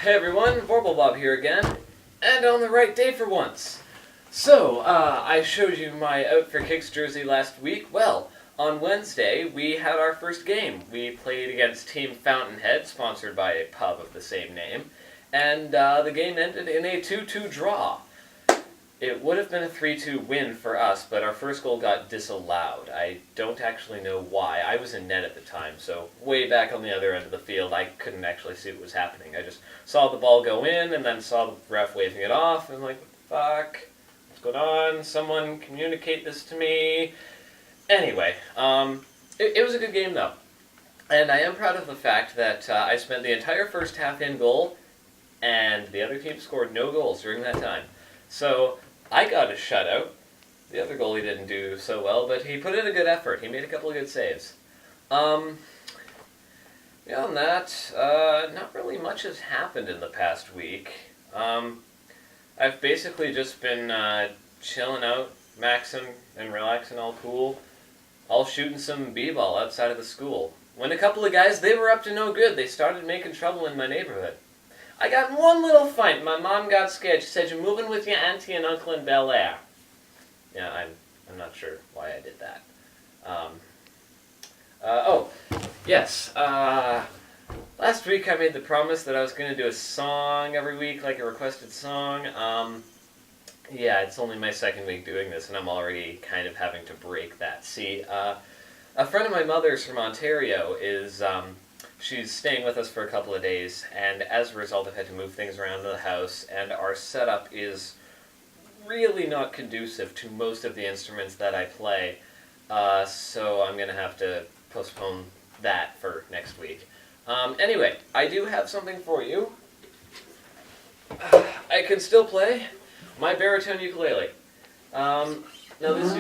Hey everyone, Vbob here again, and on the right day for once. So, I showed you my Out for Kicks jersey last week. Well, on Wednesday, we had our first game. We played against Team Fountainhead, sponsored by a pub of the same name, and the game ended in a 2-2 draw. It would have been a 3-2 win for us, but our first goal got disallowed. I don't actually know why. I was in net at the time, so way back on the other end of the field, I couldn't actually see what was happening. I just saw the ball go in, and then saw the ref waving it off, and I'm like, fuck, what's going on? Someone communicate this to me. Anyway, it was a good game, though. And I am proud of the fact that I spent the entire first half in goal, and the other team scored no goals during that time. So I got a shutout. The other goalie didn't do so well, but he put in a good effort. He made a couple of good saves. Beyond that, not really much has happened in the past week. I've basically just been chilling out, maxing and relaxing all cool, all shooting some b-ball outside of the school. When a couple of guys, they were up to no good. They started making trouble in my neighborhood. I got in one little fight. My mom got scared. She said, "You're moving with your auntie and uncle in Bel Air." Yeah, I'm not sure why I did that. Yes. Last week I made the promise that I was going to do a song every week, like a requested song. Yeah, it's only my second week doing this, and I'm already kind of having to break that. See, a friend of my mother's from Ontario is... She's staying with us for a couple of days, and as a result I've had to move things around the house, and our setup is really not conducive to most of the instruments that I play, so I'm going to have to postpone that for next week. Anyway, I do have something for you. I can still play my baritone ukulele. Now this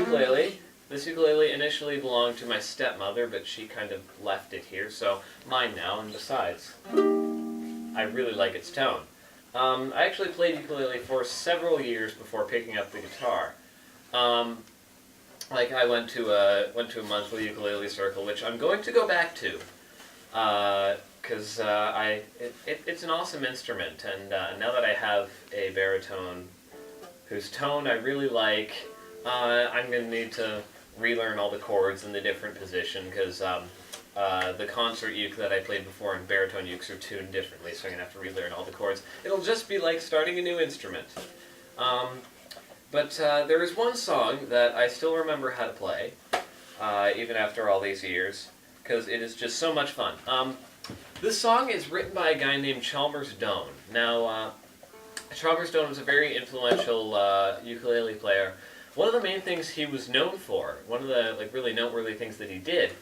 ukulele initially belonged to my stepmother, but she kind of left it here, so mine now, and besides, I really like its tone. I actually played ukulele for several years before picking up the guitar. I went to a monthly ukulele circle, which I'm going to go back to, because it's an awesome instrument, and now that I have a baritone whose tone I really like, I'm going to need to relearn all the chords in the different position, because the concert uke that I played before and baritone ukes are tuned differently, so I'm going to have to relearn all the chords. It'll just be like starting a new instrument. But there is one song that I still remember how to play, even after all these years, because it is just so much fun. This song is written by a guy named Chalmers Doane. Now, Chalmers Doane was a very influential ukulele player. One of the main things he was known for, one of the really noteworthy things that he did,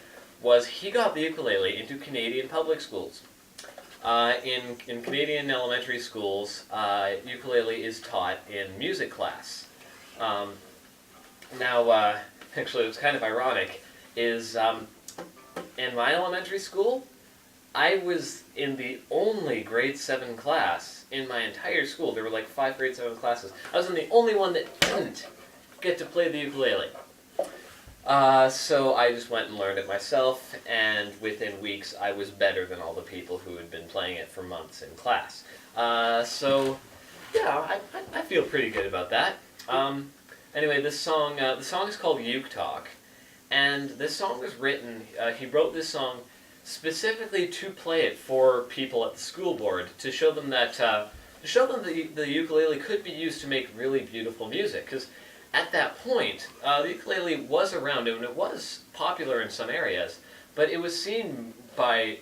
was he got the ukulele into Canadian public schools. In Canadian elementary schools, ukulele is taught in music class. Actually, what's kind of ironic is in my elementary school, I was in the only grade 7 class in my entire school. There were like 5 grade 7 classes. I was in the only one that didn't get to play the ukulele. So I just went and learned it myself, and within weeks I was better than all the people who had been playing it for months in class. So yeah, I feel pretty good about that. Anyway, the song is called Uke Talk, and this song was written, he wrote this song specifically to play it for people at the school board, to show them that, the ukulele could be used to make really beautiful music, because at that point, the ukulele was around, and it was popular in some areas, but it was seen by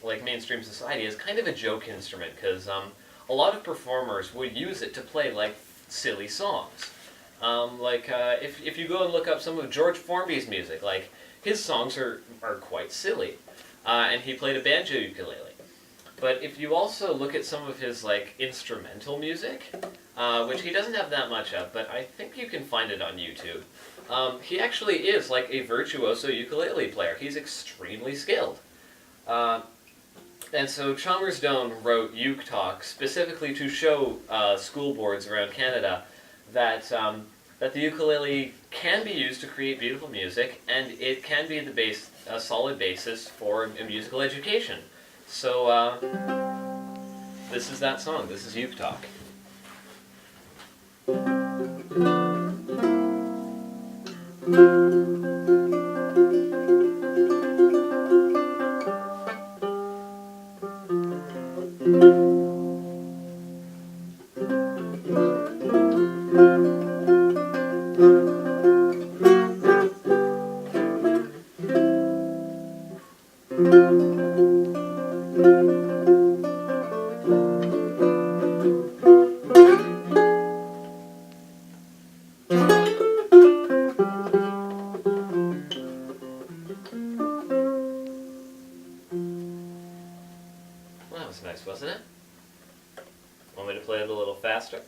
mainstream society as kind of a joke instrument, because a lot of performers would use it to play silly songs. If you go and look up some of George Formby's music, his songs are quite silly, and he played a banjo ukulele. But if you also look at some of his instrumental music, which he doesn't have that much of, but I think you can find it on YouTube, he actually is a virtuoso ukulele player. He's extremely skilled. And so Chalmers Doane wrote Uke Talk specifically to show school boards around Canada that the ukulele can be used to create beautiful music, and it can be a solid basis for a musical education. So this is that song. This is Uke Talk. Well, that was nice, wasn't it? Want me to play it a little faster?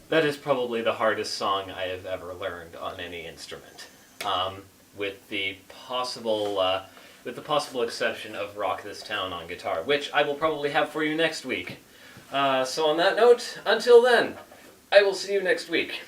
That is probably the hardest song I have ever learned on any instrument, with the possible exception of "Rock This Town" on guitar, which I will probably have for you next week. So on that note, until then, I will see you next week.